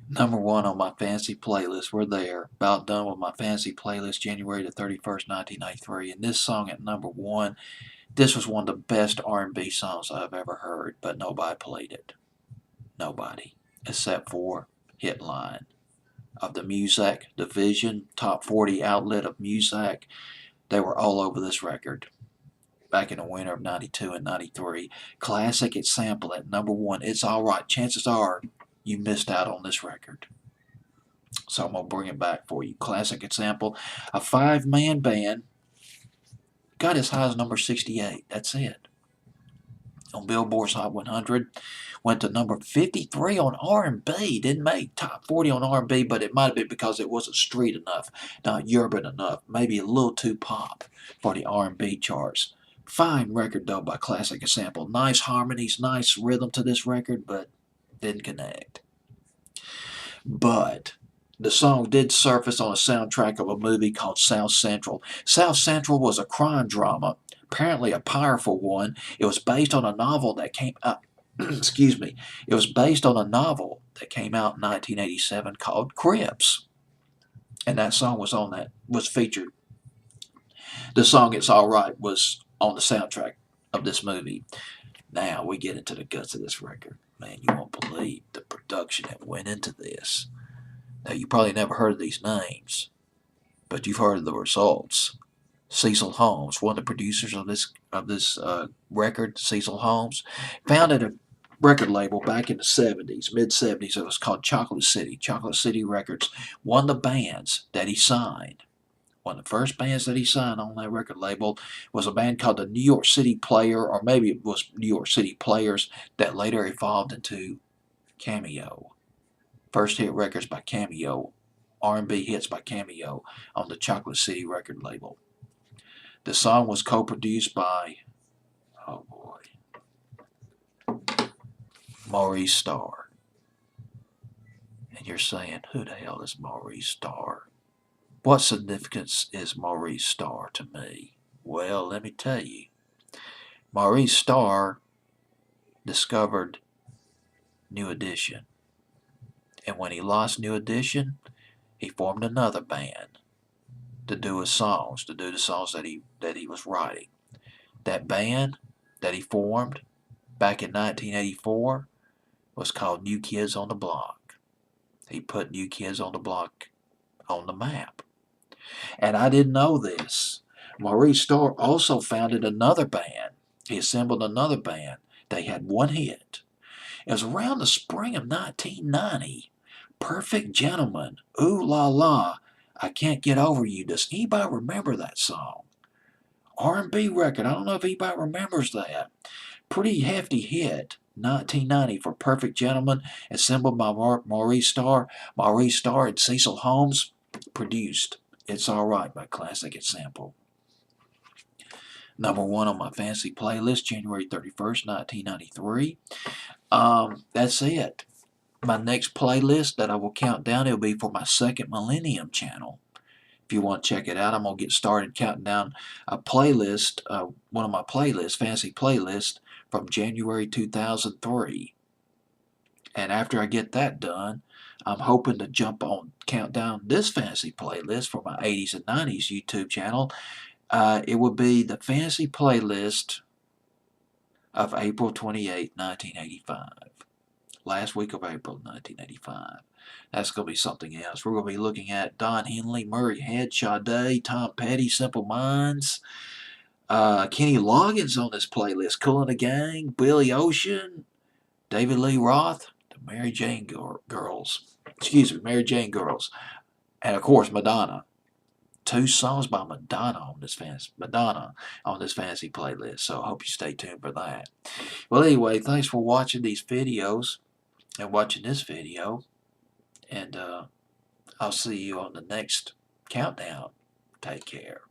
Number one on my fancy playlist. We're there. About done with my fancy playlist, January the 31st, 1993. And this song at number one, this was one of the best R&B songs I've ever heard, but nobody played it. Nobody. Except for Hitline of the Muzak division, top 40 outlet of Muzak. They were all over this record back in the winter of 92 and 93. Classic Example at number one. It's alright. Chances are you missed out on this record. So I'm going to bring it back for you. Classic Example. A five-man band got as high as number 68. That's it. On Billboard's Hot 100. Went to number 53 on R&B. Didn't make top 40 on R&B, but it might have been because it wasn't street enough, not urban enough, maybe a little too pop for the R&B charts. Fine record, though, by Classic Example. Nice harmonies, nice rhythm to this record, but didn't connect. But the song did surface on a soundtrack of a movie called South Central. South Central was a crime drama, apparently a powerful one. It was based on a novel that came out. Excuse me. It was based on a novel that came out in 1987 called Crips, and that song was featured. The song "It's All Right" was on the soundtrack of this movie. Now we get into the guts of this record. Man, you won't believe the production that went into this. Now, you probably never heard of these names, but you've heard of the results. Cecil Holmes, one of the producers of this record, Cecil Holmes, founded a record label back in the 70s, mid-70s. It was called Chocolate City. Chocolate City Records. One of the bands that he signed, one of the first bands that he signed on that record label was a band called the New York City Player, or maybe it was New York City Players, that later evolved into Cameo. First hit records by Cameo, R&B hits by Cameo on the Chocolate City record label. The song was co-produced by, oh boy, Maurice Starr. And you're saying, who the hell is Maurice Starr? What significance is Maurice Starr to me? Well, let me tell you. Maurice Starr discovered New Edition. And when he lost New Edition, he formed another band to do the songs that he was writing. That band that he formed back in 1984 was called New Kids on the Block. He put New Kids on the Block on the map. And I didn't know this. Maurice Starr also founded another band. He assembled another band. They had one hit. It was around the spring of 1990. Perfect Gentleman, Ooh La La, I Can't Get Over You. Does anybody remember that song? R&B record. I don't know if anybody remembers that. Pretty hefty hit. 1990 for Perfect Gentleman, assembled by Maurice Starr. Maurice Starr and Cecil Holmes produced It's Alright by Classic Example. Number one on my fancy playlist, January 31st, 1993. That's it. My next playlist that I will count down, it'll be for my second Millennium channel. If you want to check it out, I'm going to get started counting down a playlist, one of my playlists, fancy playlist, from January 2003. And after I get that done, I'm hoping to count down this fancy playlist for my 80s and 90s YouTube channel. It will be the fancy playlist of April 28, 1985. Last week of April 1985. That's going to be something else. We're going to be looking at Don Henley, Murray Head, Sade, Tom Petty, Simple Minds, Kenny Loggins on this playlist, Kool and the Gang, Billy Ocean, David Lee Roth, the Mary Jane Girls. Excuse me, Mary Jane Girls. And of course, Madonna. 2 songs by Madonna on this fancy playlist. So I hope you stay tuned for that. Well, anyway, thanks for watching these videos and watching this video. And I'll see you on the next countdown. Take care.